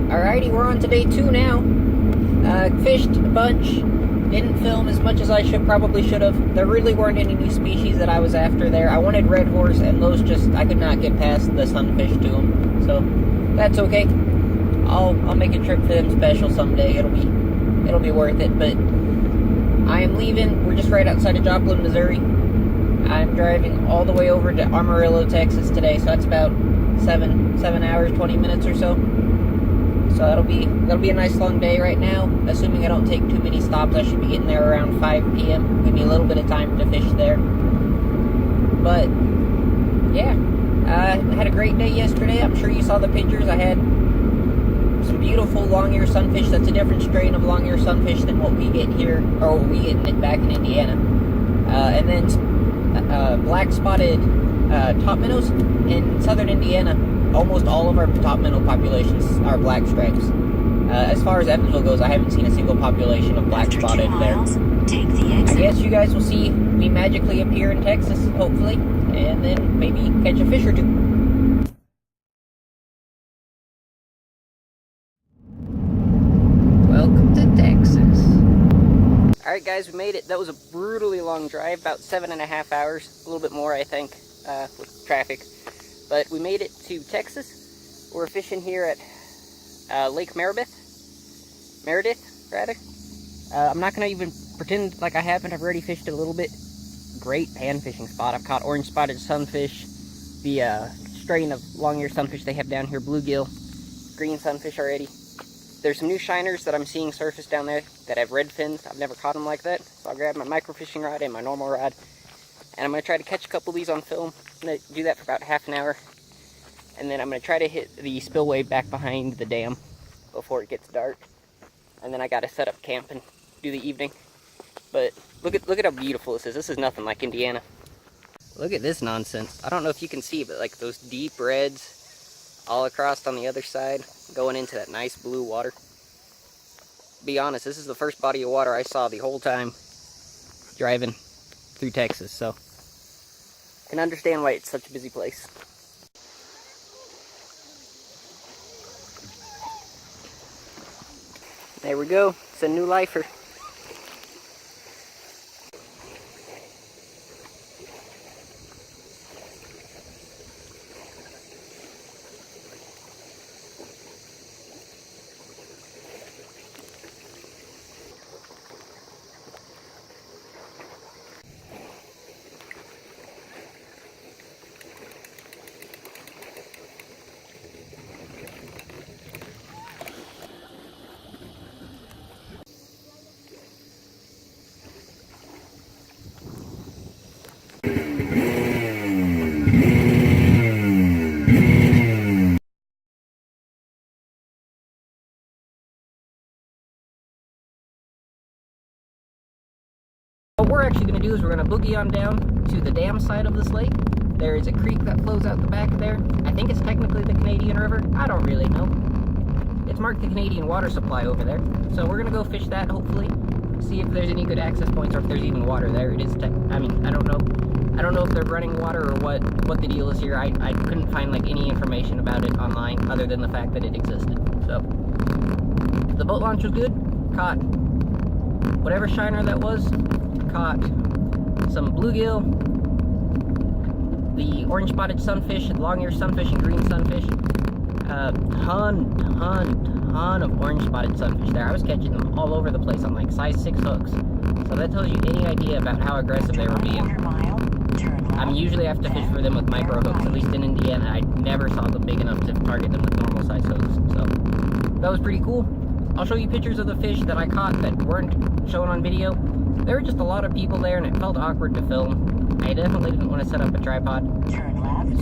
Alrighty, we're on to day 2 now. Fished a bunch, didn't film as much as I probably should have. There really weren't any new species that I was after there. I wanted red horse, and those I could not get past the sunfish to them. So, that's okay. I'll make a trip for them special someday. It'll be worth it, but I am leaving. We're just right outside of Joplin, Missouri. I'm driving all the way over to Amarillo, Texas today, so that's about 7 hours, 20 minutes or so. So that'll be a nice long day right now. Assuming I don't take too many stops, I should be getting there around 5 p.m. Give me a little bit of time to fish there. But yeah, I had a great day yesterday. I'm sure you saw the pictures. I had some beautiful long-ear sunfish. That's a different strain of long-ear sunfish than what we get here, or what we get back in Indiana. And then black-spotted top minnows in southern Indiana. Almost all of our top minnow populations are black stripes. As far as Evansville goes, I haven't seen a single population of black spotted there. I guess you guys will see me magically appear in Texas, hopefully, and then maybe catch a fish or two. Welcome to Texas. Alright guys, we made it. That was a brutally long drive, about 7.5 hours, a little bit more I think, with traffic. But we made it to Texas. We're fishing here at Lake Meredith, rather. I'm not going to even pretend like I haven't. I've already fished it a little bit. Great pan fishing spot. I've caught orange spotted sunfish, the strain of long-ear sunfish they have down here, bluegill, green sunfish already. There's some new shiners that I'm seeing surface down there that have red fins. I've never caught them like that. So I'll grab my micro fishing rod and my normal rod, and I'm going to try to catch a couple of these on film. I'm going to do that for about half an hour, and then I'm going to try to hit the spillway back behind the dam before it gets dark. And then I got to set up camp and do the evening. But look at how beautiful this is. This is nothing like Indiana. Look at this nonsense. I don't know if you can see, but like those deep reds all across on the other side going into that nice blue water. Be honest, this is the first body of water I saw the whole time driving through Texas, so I can understand why it's such a busy place. There we go. It's a new lifer. What we're actually going to do is we're going to boogie on down to the dam side of this lake. There is a creek that flows out the back there. I think it's technically the Canadian River. I don't really know. It's marked the Canadian water supply over there. So we're going to go fish that, hopefully. See if there's any good access points or if there's even water there. It is, I don't know. I don't know if they're running water or what the deal is here. I couldn't find like any information about it online other than the fact that it existed. So the boat launch was good. Caught whatever shiner that was. Caught some bluegill, the orange spotted sunfish, long-ear sunfish, and green sunfish. Ton of orange spotted sunfish there. I was catching them all over the place on like size 6 hooks. So that tells you any idea about how aggressive they were being. Usually I have to fish for them with micro hooks, at least in Indiana. I never saw them big enough to target them with normal size hooks. So that was pretty cool. I'll show you pictures of the fish that I caught that weren't shown on video. There were just a lot of people there and it felt awkward to film. I definitely didn't want to set up a tripod.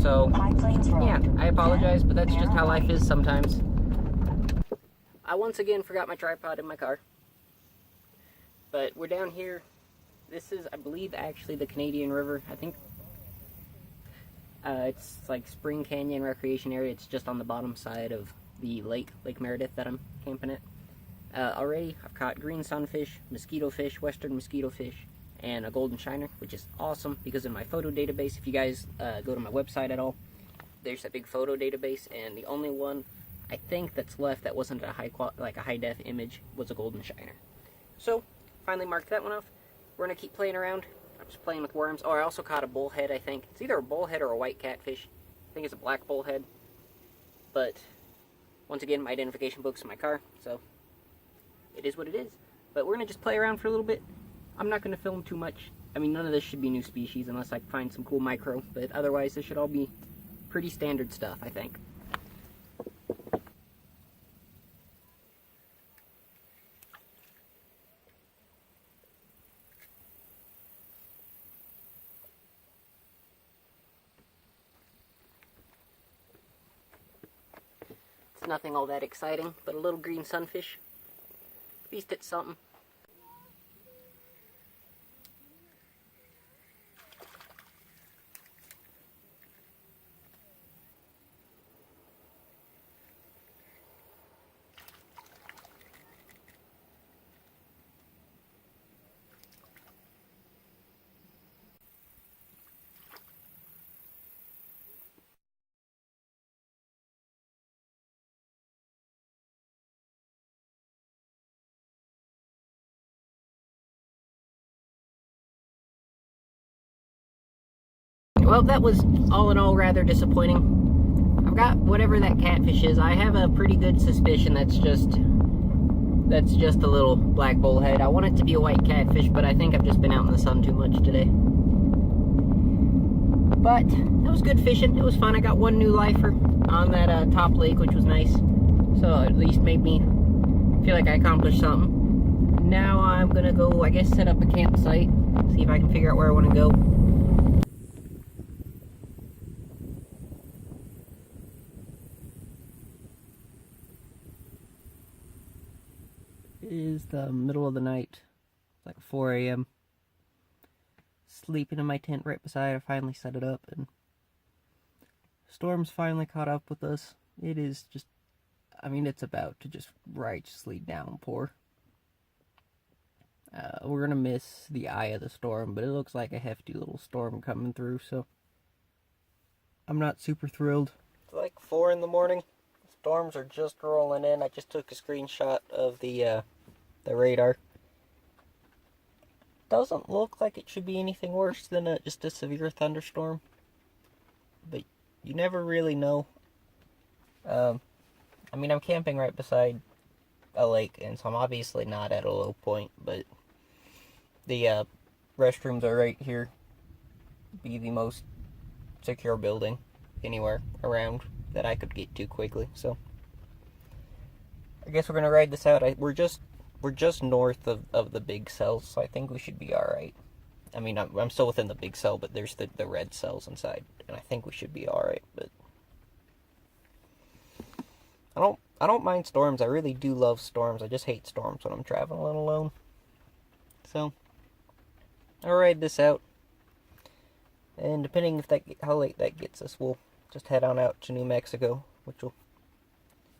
So, yeah, I apologize, but that's just how life is sometimes. I once again forgot my tripod in my car. But we're down here. This is, I believe, actually the Canadian River. I think it's like Spring Canyon Recreation Area. It's just on the bottom side of the Lake Meredith that I'm camping at. Already, I've caught green sunfish, mosquito fish, western mosquito fish, and a golden shiner, which is awesome because in my photo database, if you guys go to my website at all, there's a big photo database, and the only one I think that's left that wasn't a high quality, like a high def image, was a golden shiner. So finally marked that one off. We're gonna keep playing around. I'm just playing with worms. Oh, I also caught a bullhead. I think it's either a bullhead or a white catfish. I think it's a black bullhead. But once again, my identification book's in my car, so it is what it is. But we're gonna just play around for a little bit. I'm not gonna film too much. I mean, none of this should be new species unless I find some cool micro, but otherwise this should all be pretty standard stuff, I think. It's nothing all that exciting, but a little green sunfish. At least it's something. Well, that was all in all rather disappointing. I've got whatever that catfish is. I have a pretty good suspicion that's just a little black bullhead. I want it to be a white catfish, but I think I've just been out in the sun too much today. But that was good fishing. It was fun. I got one new lifer on that top lake, which was nice. So at least made me feel like I accomplished something. Now I'm gonna go, I guess, set up a campsite. See if I can figure out where I want to go. It is the middle of the night. It's like 4 a.m. Sleeping in my tent right beside. I finally set it up, and storm's finally caught up with us. It is just, I mean, it's about to just righteously downpour. We're gonna miss the eye of the storm, but it looks like a hefty little storm coming through, so I'm not super thrilled. It's like 4 in the morning. Storms are just rolling in. I just took a screenshot of the radar. Doesn't look like it should be anything worse than just a severe thunderstorm, but you never really know. I mean, I'm camping right beside a lake, and so I'm obviously not at a low point, but the restrooms are right here. Be the most secure building anywhere around that I could get to quickly, so I guess we're gonna ride this out. We're just north of the big cells, so I think we should be alright. I mean, I'm still within the big cell, but there's the red cells inside, and I think we should be alright, but I don't mind storms. I really do love storms. I just hate storms when I'm traveling alone. So I'll ride this out, and depending how late that gets us, we'll just head on out to New Mexico, which will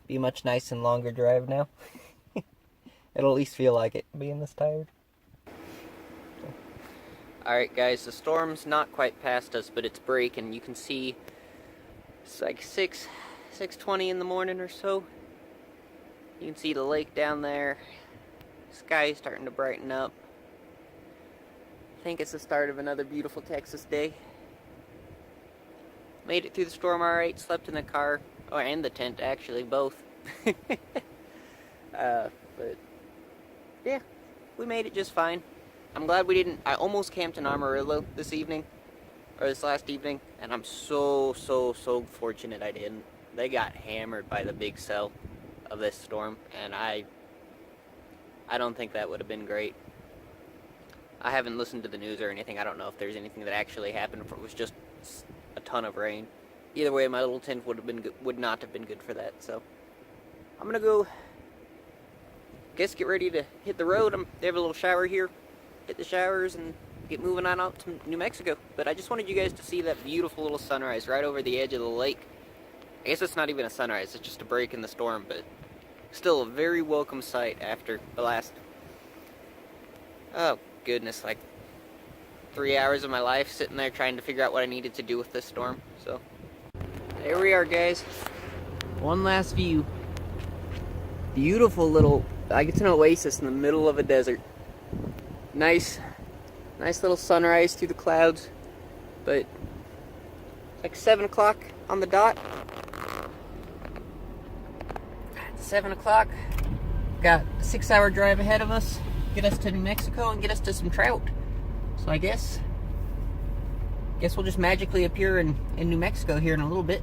be a much nice and longer drive now. It'll at least feel like it, being this tired. So. Alright guys, the storm's not quite past us, but it's breaking. You can see it's like 6:20 in the morning or so. You can see the lake down there. Sky's starting to brighten up. I think it's the start of another beautiful Texas day. Made it through the storm alright, slept in the car. Oh, and the tent, actually, both. But, yeah, we made it just fine. I'm glad we didn't. I almost camped in Amarillo this last evening, and I'm so fortunate I didn't. They got hammered by the big cell of this storm, and I don't think that would have been great. I haven't listened to the news or anything. I don't know if there's anything that actually happened, if it was just a ton of rain. Either way, my little tent would not have been good for that. So I'm gonna go, guess, get ready to hit the road. They have a little shower here, hit the showers, and get moving on out to New Mexico. But I just wanted you guys to see that beautiful little sunrise right over the edge of the lake. I guess it's not even a sunrise, it's just a break in the storm, but still a very welcome sight after the last, oh goodness, like 3 hours of my life sitting there trying to figure out what I needed to do with this storm. So there we are, guys. One last view. beautiful little, like it's an oasis in the middle of a desert. Nice little sunrise through the clouds, but like 7 o'clock on the dot. 7 o'clock. Got a 6-hour drive ahead of us. Get us to New Mexico and get us to some trout. So I guess we'll just magically appear in New Mexico here in a little bit.